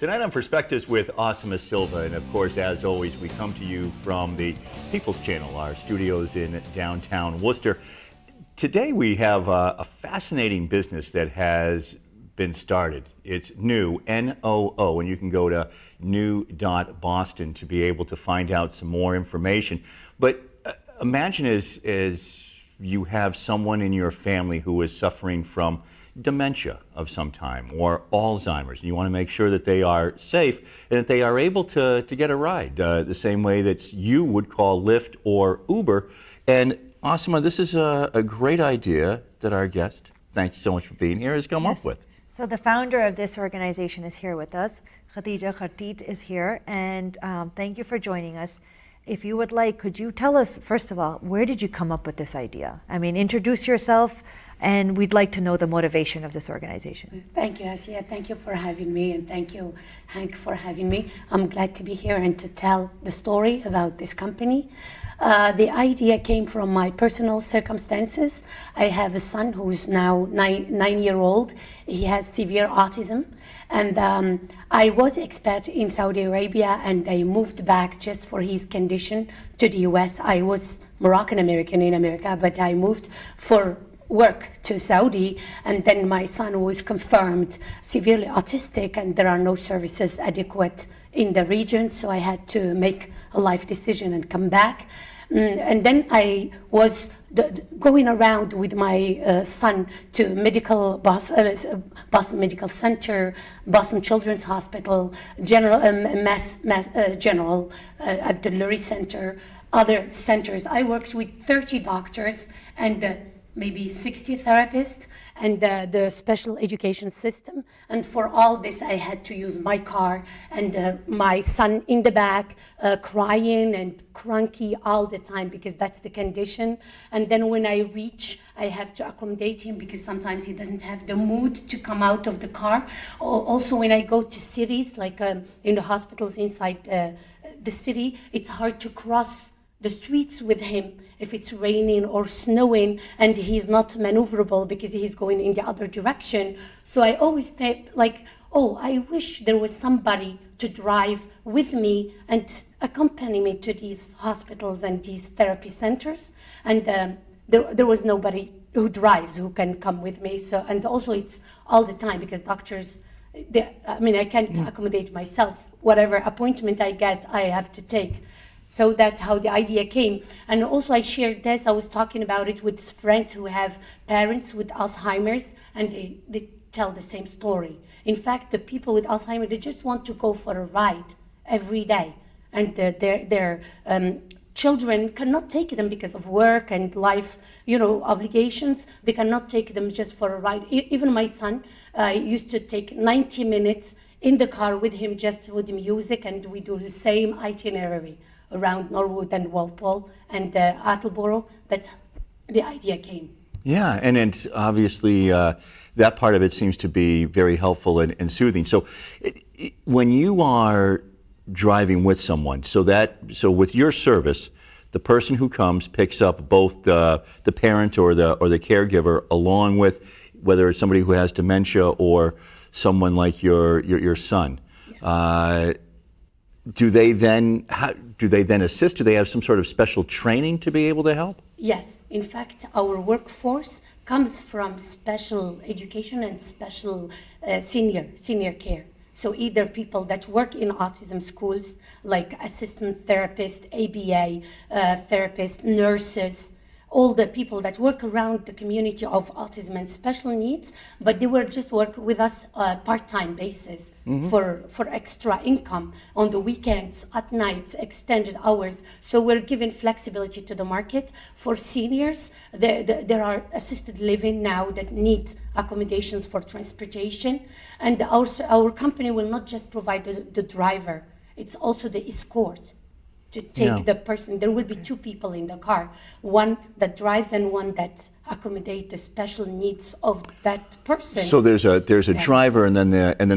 Tonight on Perspectives with Asima Silva, and of course, as always, we come to you from the People's Channel, our studios in downtown Worcester. Today we have a fascinating business that has been started. It's Noo, N-O-O, and you can go to noo.boston to be able to find out some more information. But imagine as you have someone in your family who is suffering from dementia of some time or Alzheimer's, and you want to make sure that they are safe and that they are able to get a ride the same way that you would call Lyft or Uber. And Asima, this is a great idea that our guest, thank you so much for being here, has come up with. So the founder of this organization is here with us. Khadija is here, and thank you for joining us. If you would like, could you tell us, first of all, where did you come up with this idea? I mean, introduce yourself, and we'd like to know the motivation of this organization. Thank you, Asiya. Thank you for having me, and thank you, Hank, for having me. I'm glad to be here and to tell the story about this company. The idea came from my personal circumstances. I have a son who's now nine-year-old. He has severe autism. And I was expat in Saudi Arabia, and I moved back just for his condition to the US. I was Moroccan American in America, but I moved for work to Saudi, and then my son was confirmed severely autistic, and there are no services adequate in the region, so I had to make a life decision and come back. And then I was going around with my son to Boston Medical Center, Boston Children's Hospital, General Abdulluri Center, other centers. I worked with 30 doctors and maybe 60 therapists, and the special education system. And for all this, I had to use my car, and my son in the back, crying and cranky all the time because that's the condition. And then when I reach, I have to accommodate him because sometimes he doesn't have the mood to come out of the car. Also, when I go to cities, like in the hospitals inside the city, it's hard to cross the streets with him if it's raining or snowing, and he's not maneuverable because he's going in the other direction. So I always think like, oh, I wish there was somebody to drive with me and accompany me to these hospitals and these therapy centers. And there was nobody who drives who can come with me. So, and also it's all the time because doctors, I can't accommodate myself. Whatever appointment I get, I have to take. So that's how the idea came. And also I shared this, I was talking about it with friends who have parents with Alzheimer's, and they tell the same story. In fact, the people with Alzheimer's, they just want to go for a ride every day. And their children cannot take them because of work and life, obligations. They cannot take them just for a ride. Even my son used to take 90 minutes in the car with him just with music, and we do the same itinerary around Norwood and Walpole and Attleboro. That's the idea came. Yeah, and it's obviously that part of it seems to be very helpful and soothing. So when you are driving with someone, so with your service, the person who comes picks up both the parent or the caregiver, along with whether it's somebody who has dementia or someone like your son. Yes. Do they then assist? Do they have some sort of special training to be able to help? Yes. In fact, our workforce comes from special education and special senior care. So either people that work in autism schools, like assistant therapists, ABA therapists, nurses, all the people that work around the community of autism and special needs, but they will just work with us part-time basis for extra income on the weekends, at nights, extended hours. So we're giving flexibility to the market. For seniors, there are assisted living now that need accommodations for transportation. And our company will not just provide the driver, it's also the escort. To take the person. There will be two people in the car, one that drives and one that accommodates the special needs of that person. So there's a driver and then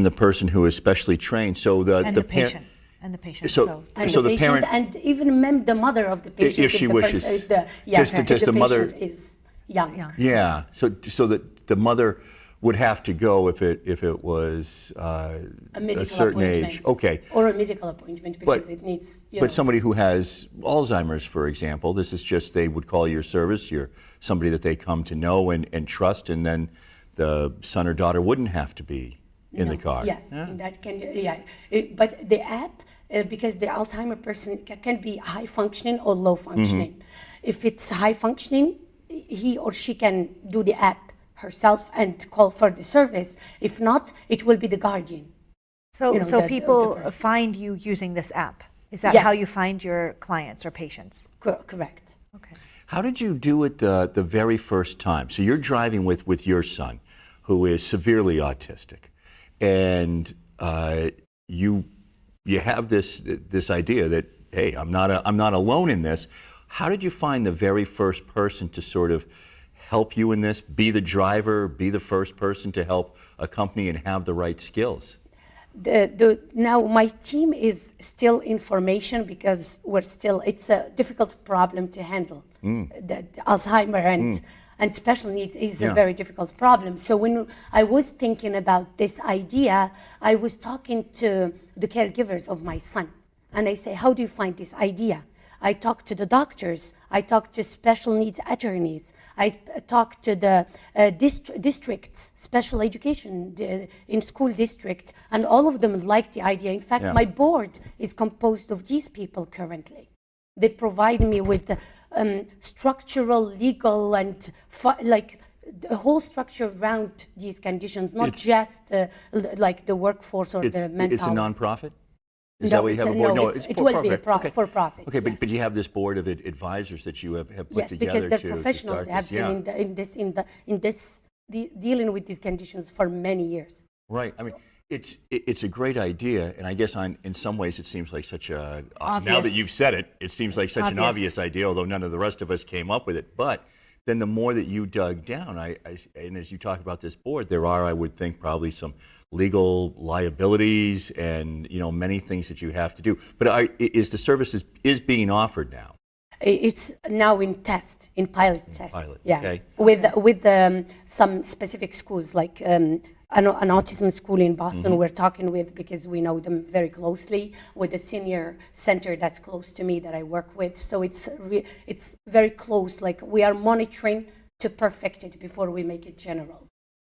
the person who is specially trained. So the patient. And the patient. So the parent and even the mother of the patient, if she wishes, the just the mother is young. Yeah. So the mother would have to go if it was A medical a certain appointment. age. Okay. Or a medical appointment because But- it needs, you know. But somebody who has Alzheimer's, for example, this is just they would call your service. You're somebody that they come to know and trust, and then the son or daughter wouldn't have to be in the No. car. Yes, Yeah. in that can, yeah. But the app, because the Alzheimer person can be high functioning or low functioning. Mm-hmm. If it's high functioning, he or she can do the app herself and call for the service. If not, it will be the guardian. So, You know, so the people person. find you using this app. Is that Yes. how you find your clients or patients? Correct. Okay. How did you do it the very first time? So you're driving with your son, who is severely autistic, and you have this idea that, hey, I'm not alone in this. How did you find the very first person to sort of help you in this? Be the driver, be the first person to help accompany and have the right skills. Now my team is still in formation because it's a difficult problem to handle. The Alzheimer and special needs is Yeah. a very difficult problem. So when I was thinking about this idea, I was talking to the caregivers of my son. And I say, how do you find this idea? I talked to the doctors. I talked to special needs attorneys. I talked to the districts, special education in school district, and all of them liked the idea. In fact, Yeah. my board is composed of these people currently. They provide me with structural, legal, and like the whole structure around these conditions, not It's- just like the workforce or the manpower. It's a nonprofit? Is No, that what you it's have a- a board? no, No, it's- it's it will be a for-profit. Okay. for-profit, Okay, yes. but you have this board of advisors that you have put Yes, together because they're to professionals. start They have this. Yeah. been in this dealing with these conditions for many years. Right. I mean, it's a great idea, and I guess in some ways it seems like such a now that Obvious. you've said it, it seems like such an Obvious. obvious idea. Although none of the rest of us came up with it, but then the more that you dug down, and as you talk about this board, there are, I would think, probably some legal liabilities and many things that you have to do. But is the service is being offered now? It's now in pilot test. pilot, Yeah, okay. with some specific schools like an autism school in Boston. We're talking with because we know them very closely. With the senior center that's close to me that I work with, so it's very close. Like we are monitoring to perfect it before we make it general.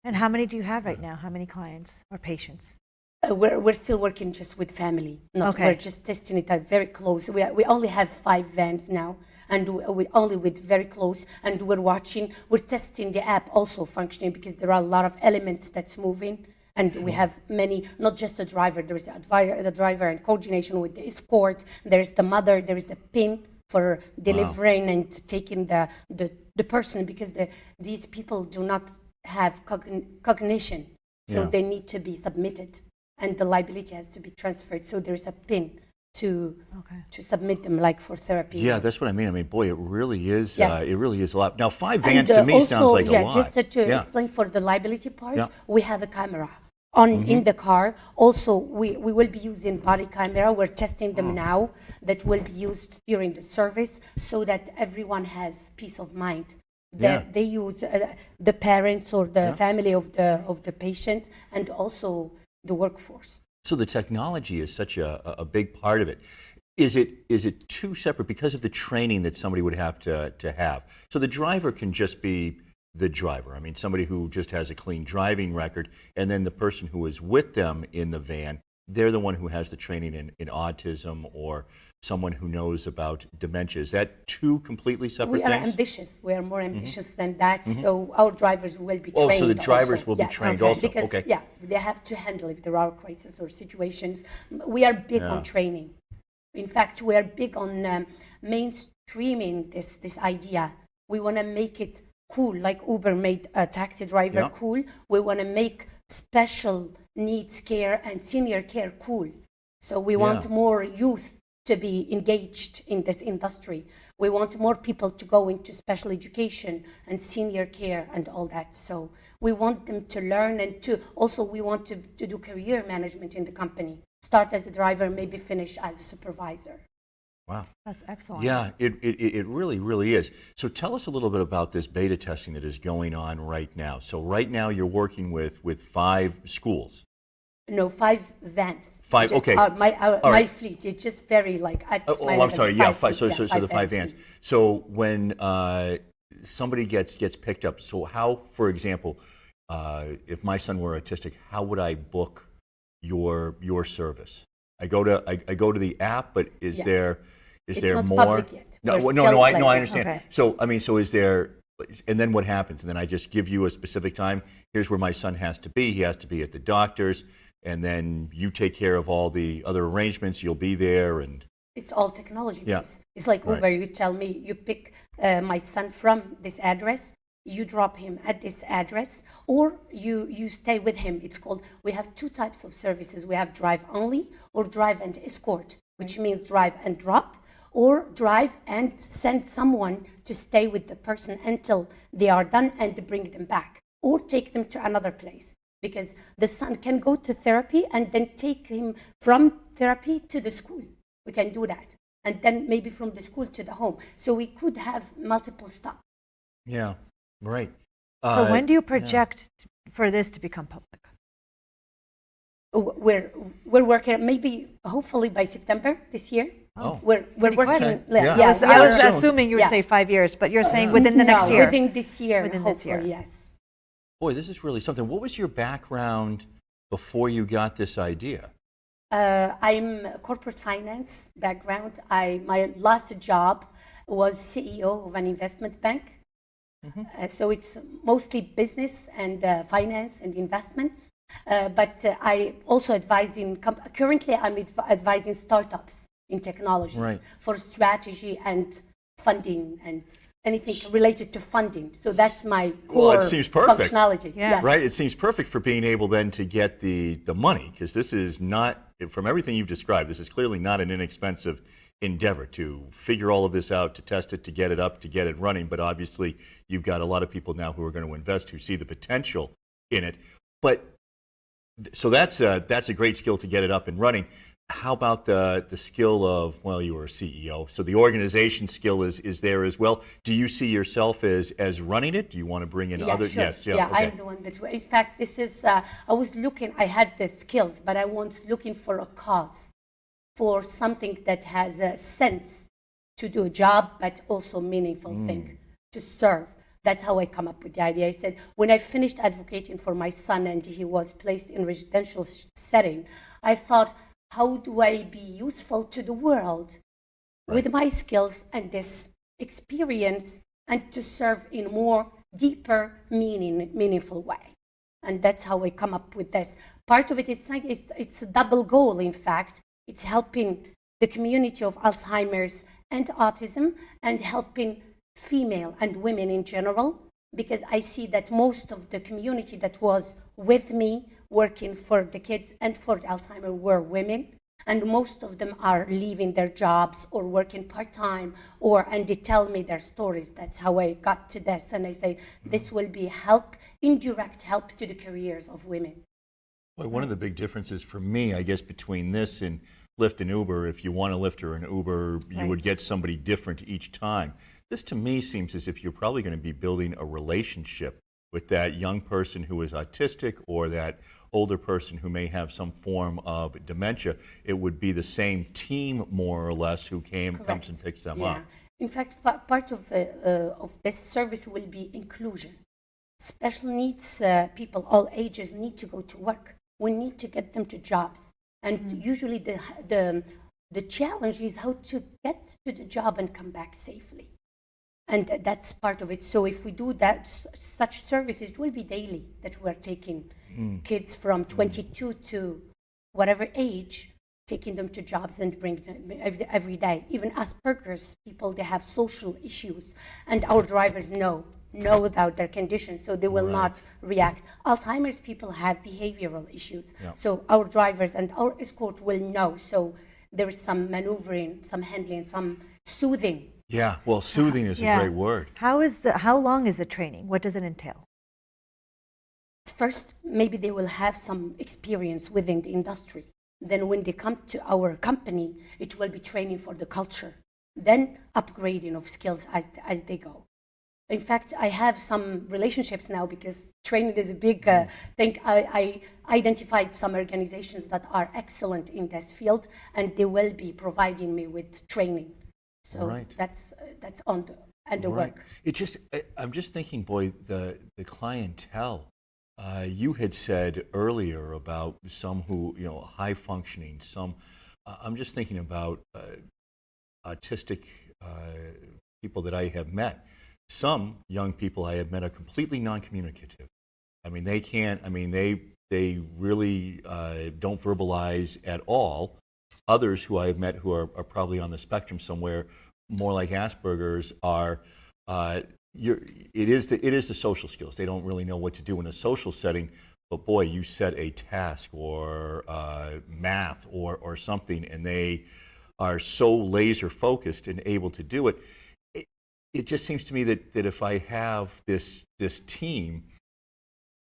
And how many do you have right now? How many clients or patients? We're still working just with family. Okay. We're just testing it out very close. We only have 5 vans now, and we only with very close. And we're testing the app also functioning because there are a lot of elements that's moving. And we have many, not just the driver. There is the driver and coordination with the Escort. There is the mother. There is the PIN for delivering and taking the person because these people do not have cognition. So Yeah. they need to be submitted. And the liability has to be transferred. So there's a PIN to submit them, like for therapy. Yeah, that's what I mean. I mean, boy, it really is. Yes. It really is a lot. Now, 5 And, vans to me also, sounds like a lot. Just to Yeah. explain for the liability part, Yeah. we have a camera in the car. Also, we will be using body camera. We're testing them now that will be used during the service so that everyone has peace of mind. Yeah. They use the parents or the family of the patient and also the workforce. So the technology is such a big part of it. Is it too separate because of the training that somebody would have to have? So the driver can just be the driver. I mean, somebody who just has a clean driving record, and then the person who is with them in the van, they're the one who has the training in autism or someone who knows about dementia. Is that two completely separate We are things? ambitious. We are more ambitious than that. So our drivers will be Oh, trained. so the drivers also. will be Yes. trained Okay. also. Because, Okay. yeah, they have to handle if there are crises or situations. We are big Yeah. on training. In fact, we are big on mainstreaming this idea. We want to make it cool, like Uber made a taxi driver Yeah. cool. We want to make special needs care and senior care cool. So we want Yeah. more youth to be engaged in this industry. We want more people to go into special education and senior care and all that. So we want them to learn and we want to do career management in the company. Start as a driver, maybe finish as a supervisor. Wow. That's excellent. Yeah, it really, really is. So tell us a little bit about this beta testing that is going on right now. So right now you're working with 5 schools. No, 5 vans. 5, Just, okay. my All right. fleet, it's just very like at my I'm level, sorry. Yeah, 5. fleet, So the 5 vans. So when somebody gets picked up, so how, for example, if my son were autistic, how would I book your service? I go to the app, but is Yeah. there It's more? not public yet. No, We're no, still no. I like- understand. Okay. So I mean, so is there? And then what happens? And then I just give you a specific time. Here's where my son has to be. He has to be at the doctor's, and then you take care of all the other arrangements. You'll be there, and It's all technology Yeah. based. It's like Right. Uber. You tell me, you pick my son from this address, you drop him at this address, or you stay with him. It's called, we have 2 types of services. We have drive only or drive and escort, which means drive and drop, or drive and send someone to stay with the person until they are done and bring them back, or take them to another place. Because the son can go to therapy and then take him from therapy to the school. We can do that. And then maybe from the school to the home. So we could have multiple stops. yeah, right. So when do you project for this to become public? We're working, maybe hopefully by September this year. Oh. We're working. Okay. Yeah, Yeah. I was soon. assuming you would Yeah. say 5 years, but you're saying within the next No, year. Within this year, Within this hopefully, year. yes. Boy, this is really something. What was your background before you got this idea? I'm a corporate finance background. My last job was CEO of an investment bank. So it's mostly business and finance and investments. But I also advise currently I'm advising startups in technology Right. for strategy and funding and anything related to funding. So that's my core Well, it seems perfect. functionality. Yeah. Yes. Right? It seems perfect for being able then to get the money, because this is not, from everything you've described, this is clearly not an inexpensive endeavor to figure all of this out, to test it, to get it up, to get it running. But obviously, you've got a lot of people now who are going to invest, who see the potential in it. But so that's a great skill to get it up and running. How about the skill of, well, you were a CEO, so the organization skill is there as well. Do you see yourself as running it? Do you want to bring in Yeah, other? sure. Yes, Yeah, okay. I'm the one that. In fact, this is. I was looking. I had the skills, but I was looking for a cause, for something that has a sense to do a job, but also meaningful thing to serve. That's how I come up with the idea. I said, when I finished advocating for my son and he was placed in residential setting, I thought, how do I be useful to the world with my skills and this experience, and to serve in more deeper, meaningful way? And that's how I come up with this. Part of it is it's a double goal. In fact, it's helping the community of Alzheimer's and autism, and helping female and women in general, because I see that most of the community that was with me working for the kids and for Alzheimer were women, and most of them are leaving their jobs or working part-time, and they tell me their stories. That's how I got to this, and I say this will be indirect help to the careers of women. Well, one of the big differences for me, I guess, between this and Lyft and Uber, if you want a Lyft or an Uber, you would get somebody different each time. This to me seems as if you're probably going to be building a relationship with that young person who is autistic, or that older person who may have some form of dementia. It would be the same team, more or less, who comes and picks them up. In fact, part of this service will be inclusion. Special needs people, all ages, need to go to work. We need to get them to jobs. And usually the challenge is how to get to the job and come back safely. And that's part of it. So if we do that, such services, it will be daily that we're taking kids from 22 to whatever age, taking them to jobs and bring them every day. Even Asperger's people, they have social issues, and our drivers know about their condition, so they will not react. Alzheimer's people have behavioral issues, so our drivers and our escort will know. So there is some maneuvering, some handling, some soothing. Yeah, well, soothing is a great word. How long is the training? What does it entail? First, maybe they will have some experience within the industry. Then when they come to our company, it will be training for the culture, then upgrading of skills as they go. In fact, I have some relationships now because training is a big thing. I identified some organizations that are excellent in this field, and they will be providing me with training. So Right. that's on the Right. work. I'm just thinking, boy, the clientele. You had said earlier about some who, high functioning, some, I'm just thinking about autistic people that I have met. Some young people I have met are completely non-communicative. I mean, they can't, they really don't verbalize at all. Others who I have met who are probably on the spectrum somewhere, more like Asperger's, are, it is the social skills. They don't really know what to do in a social setting, but boy, you set a task or math or something, and they are so laser focused and able to do it. It just seems to me that if I have this team,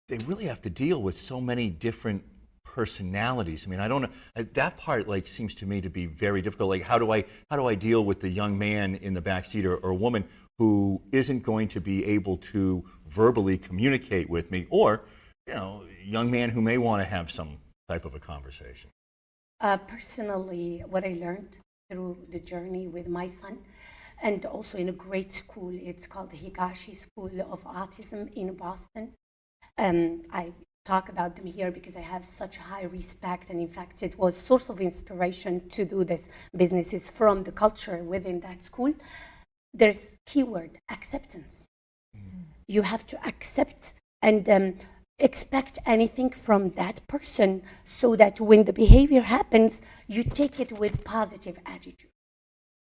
they really have to deal with so many different personalities. I mean, I don't know, that part seems to me to be very difficult. Like, how do I deal with the young man in the back seat or woman who isn't going to be able to verbally communicate with me, or young man who may want to have some type of a conversation? Personally, what I learned through the journey with my son, and also in a great school, it's called the Higashi School of Autism in Boston. I talk about them here because I have such high respect, and in fact it was source of inspiration to do this businesses from the culture within that school. There's keyword acceptance. You have to accept and expect anything from that person, so that when the behavior happens, you take it with positive attitude,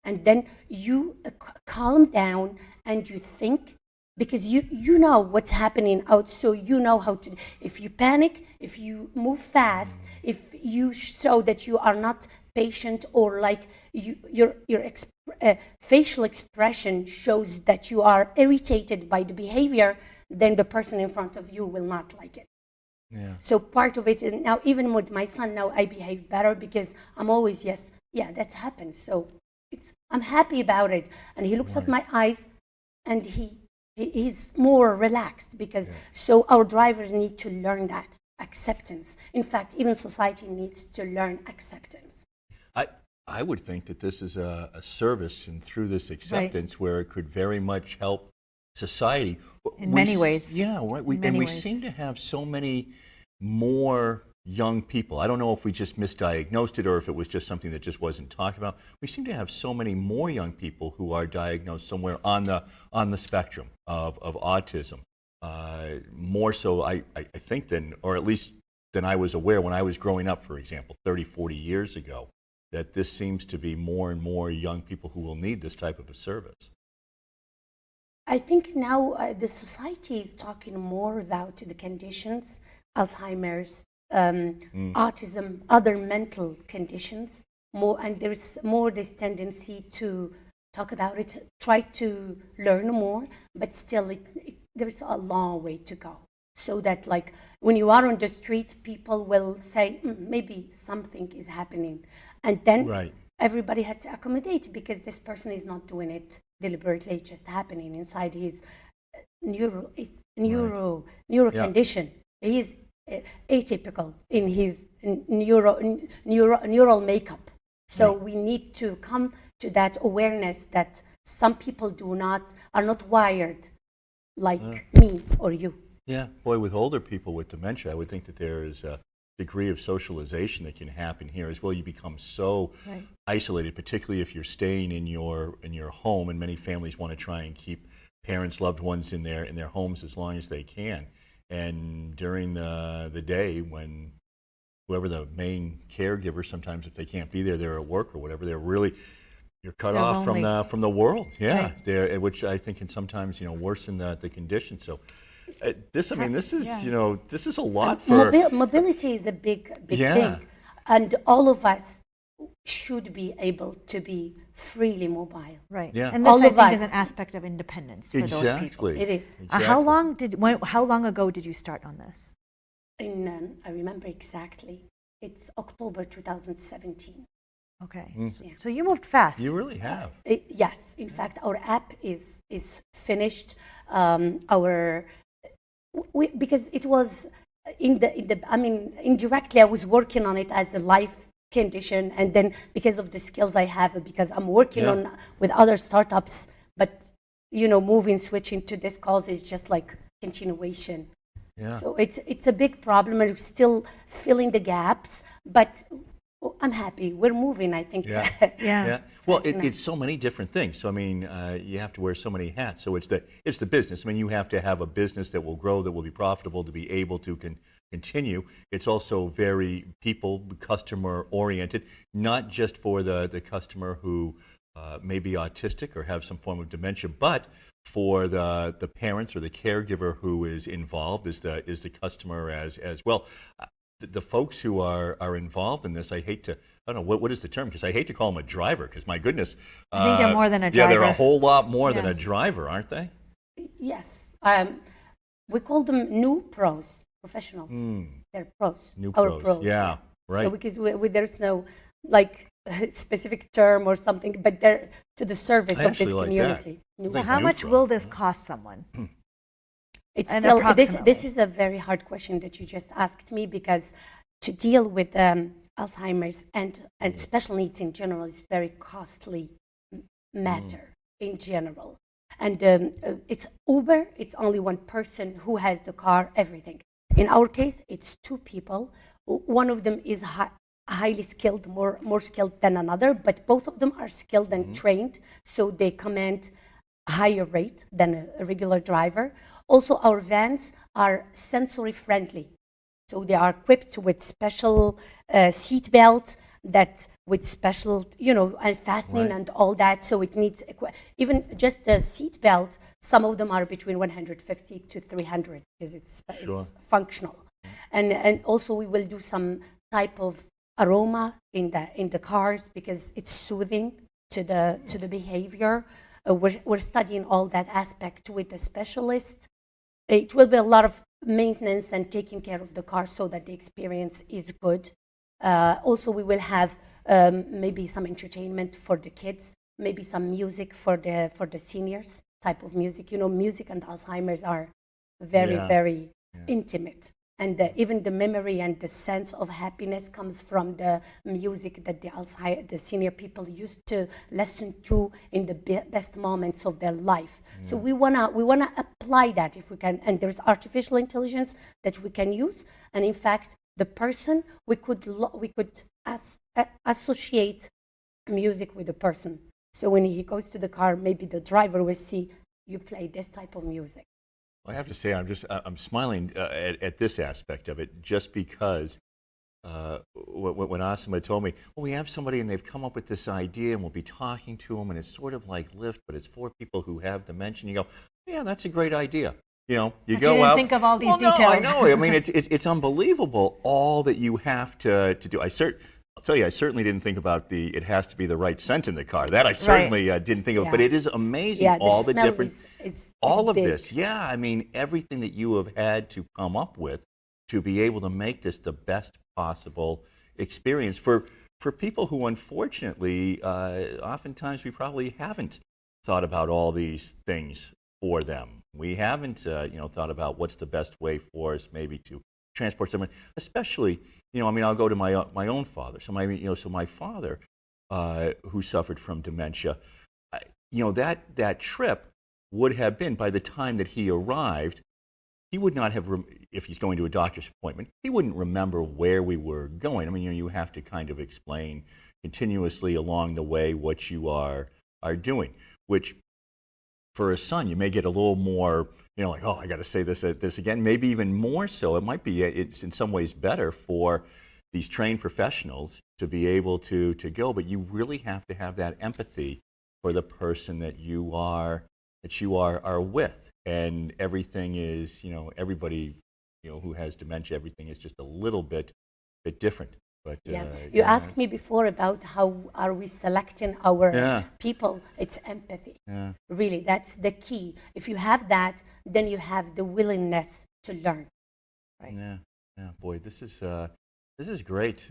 and then you calm down and you think, because you know what's happening out, so you know how to. If you panic, if you move fast, if you show that you are not patient, or your facial expression shows that you are irritated by the behavior, then the person in front of you will not like it. Yeah. So part of it is, now even with my son, now I behave better because I'm always, yes, yeah, that's happened. So I'm happy about it. And he looks at my eyes and he's more relaxed, because so our drivers need to learn that acceptance. In fact, even society needs to learn acceptance. I would think that this is a service, and through this acceptance, where it could very much help society. In many ways. Yeah, right. We ways. seem to have so many more young people. I don't know if we just misdiagnosed it or if it was just something that just wasn't talked about. We seem to have so many more young people who are diagnosed somewhere on the spectrum of autism. More so, I think, or at least than I was aware when I was growing up, for example, 30, 40 years ago, that this seems to be more and more young people who will need this type of a service. I think now the society is talking more about the conditions, Alzheimer's, autism, other mental conditions, more, and there's more this tendency to talk about it, try to learn more, but still there's a long way to go. So that when you are on the street, people will say, maybe something is happening. And then everybody has to accommodate, because this person is not doing it deliberately, it's just happening inside his neuro condition. He is atypical in his neural makeup. So we need to come to that awareness that some people are not wired like me or you. Yeah, boy, with older people with dementia, I would think that there is a degree of socialization that can happen here as well. You become so isolated, particularly if you're staying in your home, and many families want to try and keep parents, loved ones in their homes as long as they can. And during the day, when whoever the main caregiver, sometimes if they can't be there, they're at work or whatever, you're cut off from the world. Yeah, which I think can sometimes worsen the condition. So this is a lot for mobility is a big thing, and all of us should be able to be freely mobile. Right. Yeah. And this, All I of think, is us. an aspect of independence for those people. Exactly. It is. Exactly. How long ago did you start on this? I remember exactly. It's October 2017. Okay. Yeah. So you moved fast. You really have. Yes, in fact, our app is finished. Our because it was I mean, indirectly I was working on it as a life condition, and then because of the skills I have, because I'm working on with other startups, but moving, switching to this cause is just like continuation. Yeah. So it's a big problem, and we're still filling the gaps, but I'm happy. We're moving, I think. Yeah. Yeah. Yeah. Well, it's so many different things. So I mean, you have to wear so many hats. So it's the business. I mean, you have to have a business that will grow, that will be profitable, to be able to continue. It's also very customer oriented, not just for the customer who may be autistic or have some form of dementia, but for the parents or the caregiver who is involved is the customer as well. The folks who are involved in this, I don't know, what is the term? Because I hate to call them a driver, because my goodness. I think they're more than a Yeah, they're a driver. whole lot more than a driver, aren't they? Yes. We call them new pros, professionals. They're pros. New Our pros. Yeah, right. So because there's no like specific term or something, but they're to the service I of this actually like that. community. It's So like how new much pro. will this cost someone? It's And still approximately. this is a very hard question that you just asked me, because to deal with Alzheimer's and special needs in general is very costly matter in general. And it's Uber. It's only one person who has the car, everything. In our case, it's two people. One of them is highly skilled, more skilled than another, but both of them are skilled and trained, so they command a higher rate than a regular driver. Also, our vans are sensory friendly, so they are equipped with special seat belts that with special, and fastening and all that. So it needs even just the seat belt. Some of them are between 150 to 300 because it's functional, and also we will do some type of aroma in the cars because it's soothing to the behavior. We're studying all that aspect with the specialist. It will be a lot of maintenance and taking care of the car so that the experience is good. Also, we will have maybe some entertainment for the kids, maybe some music for the seniors, type of music. Music and Alzheimer's are very intimate. And even the memory and the sense of happiness comes from the music that the senior people used to listen to in the best moments of their life. So we wanna apply that if we can. And there's artificial intelligence that we can use. And in fact, the person we could associate music with the person. So when he goes to the car, maybe the driver will see you play this type of music. I have to say, I'm smiling at this aspect of it, just because when Asima told me, well, we have somebody and they've come up with this idea and we'll be talking to them, and it's sort of like Lyft, but it's for people who have dementia. You go, yeah, that's a great idea. You go you didn't out. think of all these well, details. No, I know. I mean, it's unbelievable all that you have to do. I'll tell you, I certainly didn't think about it has to be the right scent in the car. That I certainly didn't think of. Yeah. But it is amazing, Yeah, all the smell different, is all of big. this. Yeah, I mean, everything that you have had to come up with to be able to make this the best possible experience for people who, unfortunately, oftentimes we probably haven't thought about all these things for them. We haven't, thought about what's the best way for us maybe to transport someone, especially, I'll go to my own father. So my father, who suffered from dementia, that trip would have been, by the time that he arrived, he would not have, if he's going to a doctor's appointment, he wouldn't remember where we were going. I mean, you have to kind of explain continuously along the way what you are doing, which for a son, you may get a little more, like, oh, I got to say this again, maybe even more so. It's in some ways better for these trained professionals to be able to go, but you really have to have that empathy for the person that you are with. And everything is, everybody, who has dementia, everything is just a little bit different. But, you asked me before about how are we selecting our people. It's empathy. Yeah. Really, that's the key. If you have that, then you have the willingness to learn. Right. Yeah. Boy, this is This is great.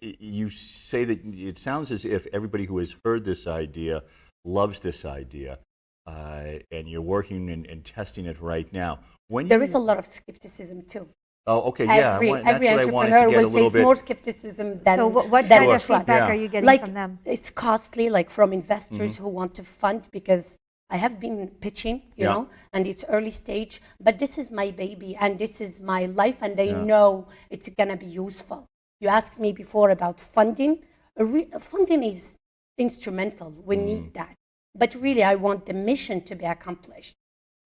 You say that it sounds as if everybody who has heard this idea loves this idea, and you're working and testing it right now. When There you, is a lot of skepticism too. oh, okay, yeah, Every that's what I wanted to entrepreneur get a will little face bit. more skepticism than So what than kind of trust. feedback Yeah. are you getting Like from them? it's costly, like from investors who want to fund, because I have been pitching, you Yeah. know, and it's early stage, but this is my baby and this is my life, and they Yeah. know it's gonna be useful. You asked me before about funding. Funding is instrumental. We need that, but really, I want the mission to be accomplished,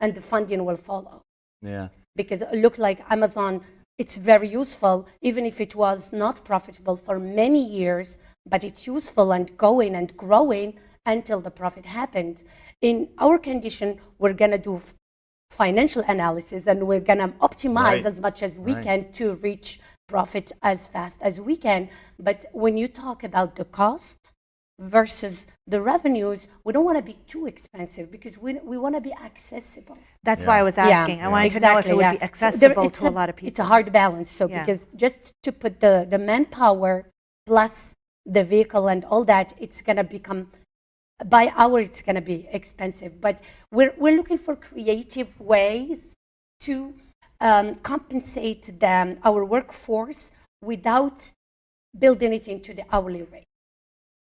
and the funding will follow. Yeah, Because it look like Amazon, it's very useful, even if it was not profitable for many years, but it's useful and going and growing until the profit happened. In our condition, we're gonna do financial analysis and we're gonna optimize Right. as much as we Right. can to reach profit as fast as we can. But when you talk about the cost versus the revenues, we don't want to be too expensive because we want to be accessible. That's why I was asking. I wanted to know if it would be So accessible to a lot of people. It's a hard balance. So Yeah. because just to put the manpower plus the vehicle and all that, it's going to become, by hour, it's going to be expensive. But we're looking for creative ways to compensate our workforce without building it into the hourly rate.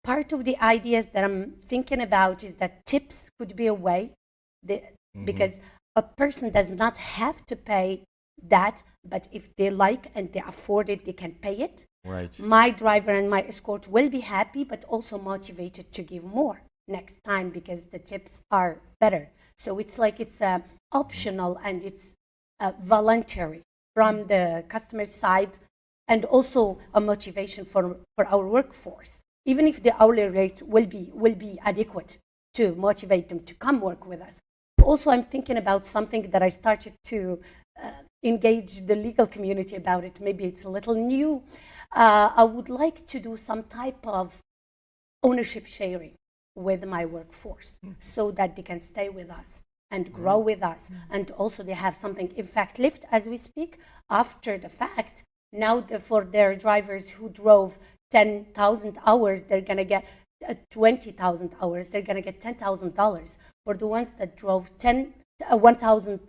Part of the ideas that I'm thinking about is that tips could be a way, because a person does not have to pay that, but if they like and they afford it, they can pay it. right. My driver and my escort will be happy, but also motivated to give more next time because the tips are better. So it's like it's optional and it's voluntary from the customer side, and also a motivation for our workforce. Even if the hourly rate will be adequate to motivate them to come work with us. Also, I'm thinking about something that I started to engage the legal community about it. Maybe it's a little new. I would like to do some type of ownership sharing with my workforce so that they can stay with us and grow with us. And also they have something, in fact, Lyft, as we speak, after the fact, now for their drivers who drove 10,000 hours, they're going to get 20,000 hours, they're going to get $10,000. For the ones that drove 1,000,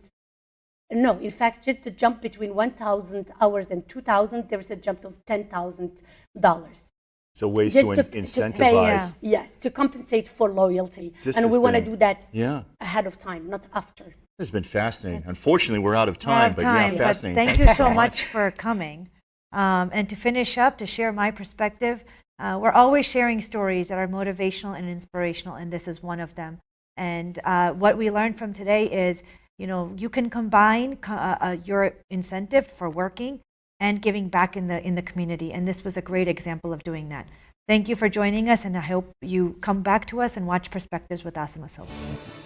no, in fact, just the jump between 1,000 hours and 2,000, there's a jump of $10,000. So ways Just to to pay, incentivize. yes, to compensate for loyalty. This And has we want to been- do that Yeah, ahead of time, not after. this has been fascinating. Unfortunately, we're out of Out time, of but time, yeah, fascinating. Thank you so much for coming. And to finish up, to share my perspective, we're always sharing stories that are motivational and inspirational, and this is one of them. And what we learned from today is, you can combine your incentive for working and giving back in the community, and this was a great example of doing that. Thank you for joining us, and I hope you come back to us and watch Perspectives with Asima Silva.